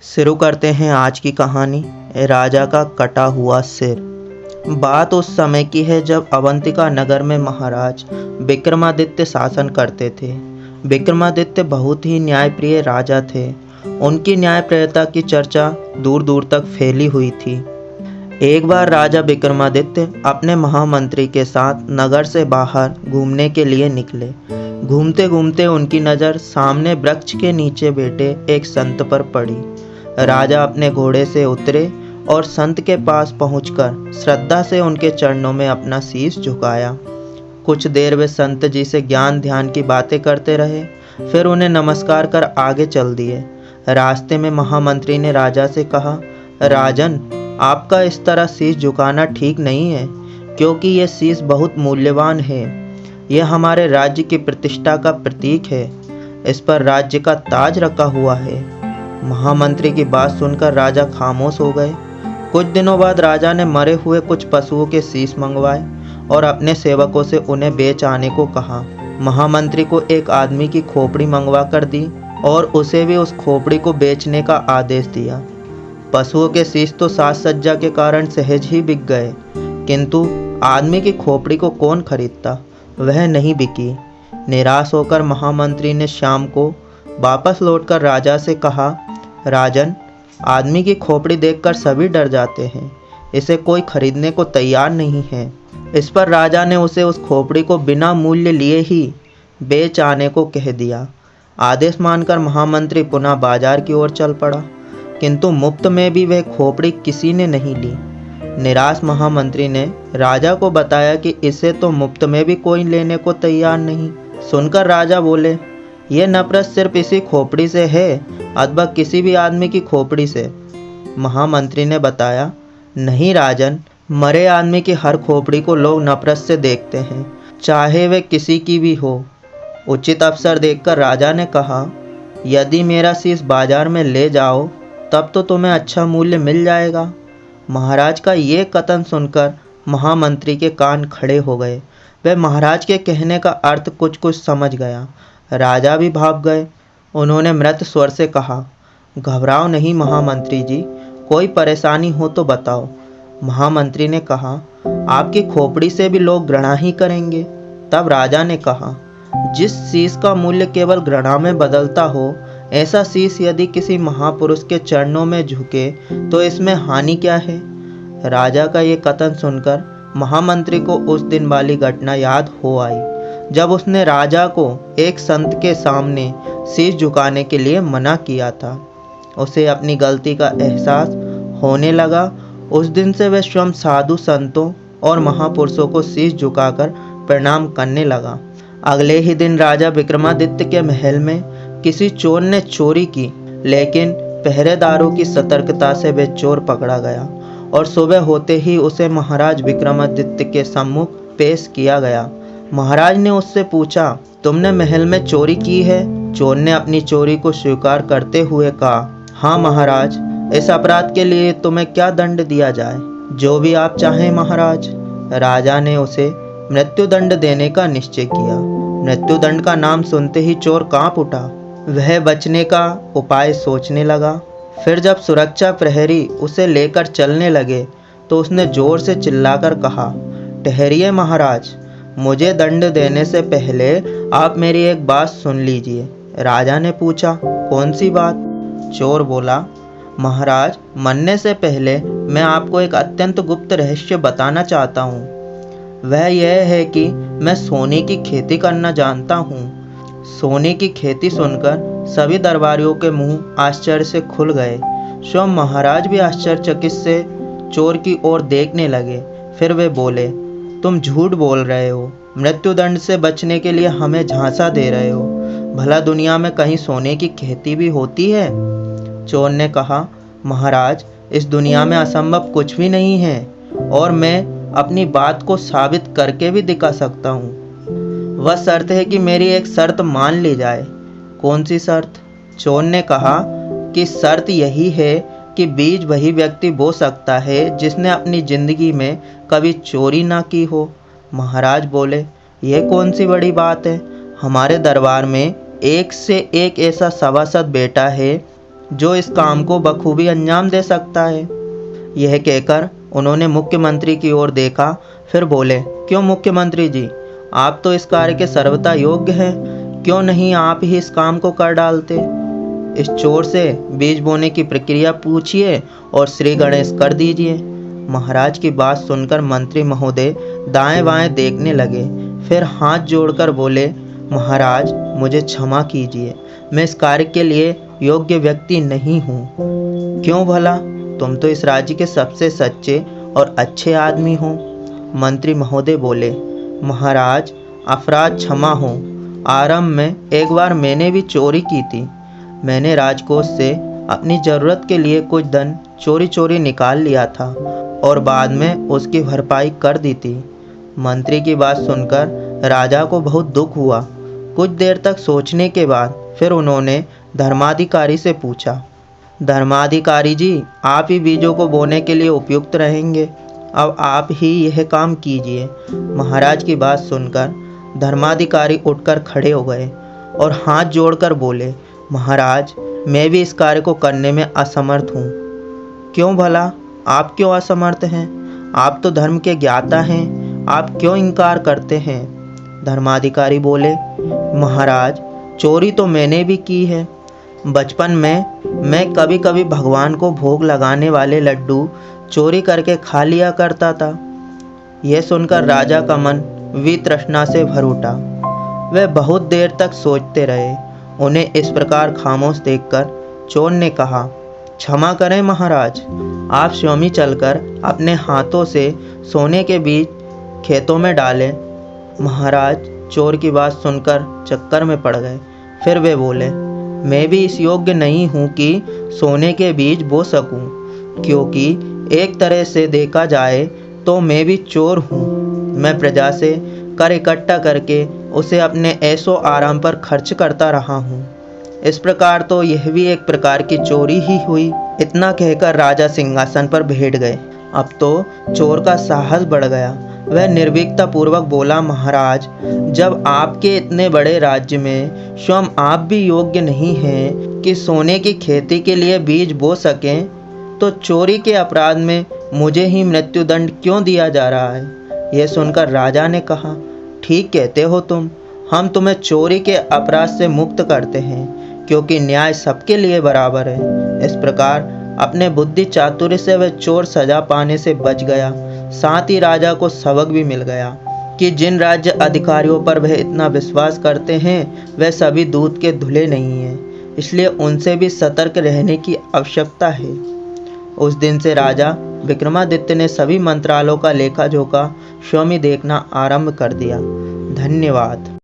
शुरू करते हैं आज की कहानी, राजा का कटा हुआ सिर। बात उस समय की है जब अवंतिका नगर में महाराज विक्रमादित्य शासन करते थे। विक्रमादित्य बहुत ही न्यायप्रिय राजा थे। उनकी न्यायप्रियता की चर्चा दूर दूर तक फैली हुई थी। एक बार राजा विक्रमादित्य अपने महामंत्री के साथ नगर से बाहर घूमने के लिए निकले। घूमते घूमते उनकी नज़र सामने वृक्ष के नीचे बैठे एक संत पर पड़ी। राजा अपने घोड़े से उतरे और संत के पास पहुंचकर श्रद्धा से उनके चरणों में अपना शीश झुकाया। कुछ देर वे संत जी से ज्ञान ध्यान की बातें करते रहे, फिर उन्हें नमस्कार कर आगे चल दिए। रास्ते में महामंत्री ने राजा से कहा, राजन, आपका इस तरह शीश झुकाना ठीक नहीं है, क्योंकि यह शीश बहुत मूल्यवान है। यह हमारे राज्य की प्रतिष्ठा का प्रतीक है। इस पर राज्य का ताज रखा हुआ है। महामंत्री की बात सुनकर राजा खामोश हो गए। कुछ दिनों बाद राजा ने मरे हुए कुछ पशुओं के शीश मंगवाए और अपने सेवकों से उन्हें बेच आने को कहा। महामंत्री को एक आदमी की खोपड़ी मंगवा कर दी और उसे भी उस खोपड़ी को बेचने का आदेश दिया। पशुओं के शीश तो साज सज्जा के कारण सहज ही बिक गए, किंतु आदमी की खोपड़ी को कौन खरीदता? वह नहीं बिकी। निराश होकर महामंत्री ने शाम को वापस लौटकर राजा से कहा, राजन, आदमी की खोपड़ी देखकर सभी डर जाते हैं। इसे कोई खरीदने को तैयार नहीं है। इस पर राजा ने उसे उस खोपड़ी को बिना मूल्य लिए ही बेच आने को कह दिया। आदेश मानकर महामंत्री पुनः बाजार की ओर चल पड़ा, किंतु मुफ्त में भी वह खोपड़ी किसी ने नहीं ली। निराश महामंत्री ने राजा को बताया कि इसे तो मुफ्त में भी कोई लेने को तैयार नहीं। सुनकर राजा बोले, यह नफरत सिर्फ इसी खोपड़ी से है अथवा किसी भी आदमी की खोपड़ी से? महामंत्री ने बताया, नहीं राजन, मरे आदमी की हर खोपड़ी को लोग नफरत से देखते हैं, चाहे वे किसी की भी हो। उचित अवसर देखकर राजा ने कहा, यदि मेरा शीश बाजार में ले जाओ तब तो तुम्हें अच्छा मूल्य मिल जाएगा। महाराज का ये कथन सुनकर महामंत्री के कान खड़े हो गए। वह महाराज के कहने का अर्थ कुछ कुछ समझ गया। राजा भी भाग गए। उन्होंने मृत स्वर से कहा, घबराओ नहीं महामंत्री जी, कोई परेशानी हो तो बताओ। महामंत्री ने कहा, आपकी खोपड़ी से भी लोग घृणा ही करेंगे। तब राजा ने कहा, जिस शीश का मूल्य केवल घृणा में बदलता हो, ऐसा शीश यदि किसी महापुरुष के चरणों में झुके तो इसमें हानि क्या है? राजा का ये कथन सुनकर महामंत्री को उस दिन वाली घटना याद हो आई, जब उसने राजा को एक संत के सामने शीश झुकाने के लिए मना किया था। उसे अपनी गलती का एहसास होने लगा। उस दिन से वह स्वयं साधु संतों और महापुरुषों को शीश झुकाकर प्रणाम करने लगा। अगले ही दिन राजा विक्रमादित्य के महल में किसी चोर ने चोरी की, लेकिन पहरेदारों की सतर्कता से वह चोर पकड़ा गया और सुबह होते ही उसे महाराज विक्रमादित्य के सम्मुख पेश किया गया। महाराज ने उससे पूछा, तुमने महल में चोरी की है? चोर ने अपनी चोरी को स्वीकार करते हुए कहा, हाँ महाराज, इस अपराध के लिए तुम्हें क्या दंड दिया जाए? जो भी आप चाहें महाराज। राजा ने उसे मृत्युदंड देने का निश्चय किया। मृत्युदंड का नाम सुनते ही चोर कांप उठा। वह बचने का उपाय सोचने लगा। फिर जब सुरक्षा प्रहरी उसे लेकर चलने लगे तो उसने जोर से चिल्लाकर कहा, ठहरिए महाराज, मुझे दंड देने से पहले आप मेरी एक बात सुन लीजिए। राजा ने पूछा, कौन सी बात? चोर बोला, महाराज, मरने से पहले मैं आपको एक अत्यंत गुप्त रहस्य बताना चाहता हूँ। वह यह है कि मैं सोने की खेती करना जानता हूँ। सोने की खेती सुनकर सभी दरबारियों के मुंह आश्चर्य से खुल गए। स्वयं महाराज भी आश्चर्यचकित से चोर की ओर देखने लगे। फिर वे बोले, तुम झूठ बोल रहे हो। मृत्युदंड से बचने के लिए हमें झांसा दे रहे हो। भला दुनिया में कहीं सोने की खेती भी होती है? चोर ने कहा, महाराज, इस दुनिया में असंभव कुछ भी नहीं है और मैं अपनी बात को साबित करके भी दिखा सकता हूँ। वह शर्त है कि मेरी एक शर्त मान ली जाए। कौन सी शर्त? चोर ने कहा कि शर्त यही है कि बीज वही व्यक्ति बो सकता है जिसने अपनी जिंदगी में कभी चोरी ना की हो। महाराज बोले, यह कौन सी बड़ी बात है? हमारे दरबार में एक से एक ऐसा सभासद बैठा है जो इस काम को बखूबी अंजाम दे सकता है। यह कहकर उन्होंने मुख्यमंत्री की ओर देखा, फिर बोले, क्यों मुख्यमंत्री जी, आप तो इस कार्य के सर्वथा योग्य हैं, क्यों नहीं आप ही इस काम को कर डालते। इस चोर से बीज बोने की प्रक्रिया पूछिए और श्री गणेश कर दीजिए। महाराज की बात सुनकर मंत्री महोदय दाएं बाएं देखने लगे, फिर हाथ जोड़कर बोले, महाराज मुझे क्षमा कीजिए, मैं इस कार्य के लिए योग्य व्यक्ति नहीं हूँ। क्यों भला, तुम तो इस राज्य के सबसे सच्चे और अच्छे आदमी हो। मंत्री महोदय बोले, महाराज अपराध क्षमा हो। आरंभ में एक बार मैंने भी चोरी की थी। मैंने राजकोष से अपनी ज़रूरत के लिए कुछ धन चोरी चोरी निकाल लिया था और बाद में उसकी भरपाई कर दी थी। मंत्री की बात सुनकर राजा को बहुत दुख हुआ। कुछ देर तक सोचने के बाद फिर उन्होंने धर्माधिकारी से पूछा, धर्माधिकारी जी, आप ही बीजों को बोने के लिए उपयुक्त रहेंगे, अब आप ही यह काम कीजिए। महाराज की बात सुनकर धर्माधिकारी उठकर खड़े हो गए और हाथ जोड़कर बोले, महाराज मैं भी इस कार्य को करने में असमर्थ हूँ। क्यों भला, आप क्यों असमर्थ हैं? आप तो धर्म के ज्ञाता हैं, आप क्यों इनकार करते हैं? धर्माधिकारी बोले, महाराज चोरी तो मैंने भी की है। बचपन में मैं कभी कभी भगवान को भोग लगाने वाले लड्डू चोरी करके खा लिया करता था। यह सुनकर राजा का मन वितृष्णा से भर उठा। वे बहुत देर तक सोचते रहे। उन्हें इस प्रकार खामोश देखकर चोर ने कहा, क्षमा करें महाराज, आप स्वयं ही चलकर अपने हाथों से सोने के बीज खेतों में डालें। महाराज चोर की बात सुनकर चक्कर में पड़ गए। फिर वे बोले, मैं भी इस योग्य नहीं हूँ कि सोने के बीज बो सकूँ, क्योंकि एक तरह से देखा जाए तो मैं भी चोर हूँ। मैं प्रजा से कर इकट्ठा करके उसे अपने ऐशो आराम पर खर्च करता रहा हूँ। इस प्रकार तो यह भी एक प्रकार की चोरी ही हुई। इतना कहकर राजा सिंहासन पर बैठ गए। अब तो चोर का साहस बढ़ गया। वह निर्भीकता पूर्वक बोला, महाराज जब आपके इतने बड़े राज्य में स्वयं आप भी योग्य नहीं हैं कि सोने की खेती के लिए बीज बो सकें, तो चोरी के अपराध में मुझे ही मृत्युदंड क्यों दिया जा रहा है? यह सुनकर राजा ने कहा, ठीक कहते हो तुम, हम तुम्हें चोरी के अपराध से मुक्त करते हैं, क्योंकि न्याय सबके लिए बराबर है। इस प्रकार अपने बुद्धि चातुर्य से वह चोर सजा पाने से बच गया। साथ ही राजा को सबक भी मिल गया कि जिन राज्य अधिकारियों पर वह इतना विश्वास करते हैं वह सभी दूध के धुले नहीं हैं, इसलिए उनसे भी सतर्क रहने की आवश्यकता है। उस दिन से राजा विक्रमादित्य ने सभी मंत्रालयों का लेखा जोखा स्वयं ही देखना आरंभ कर दिया। धन्यवाद।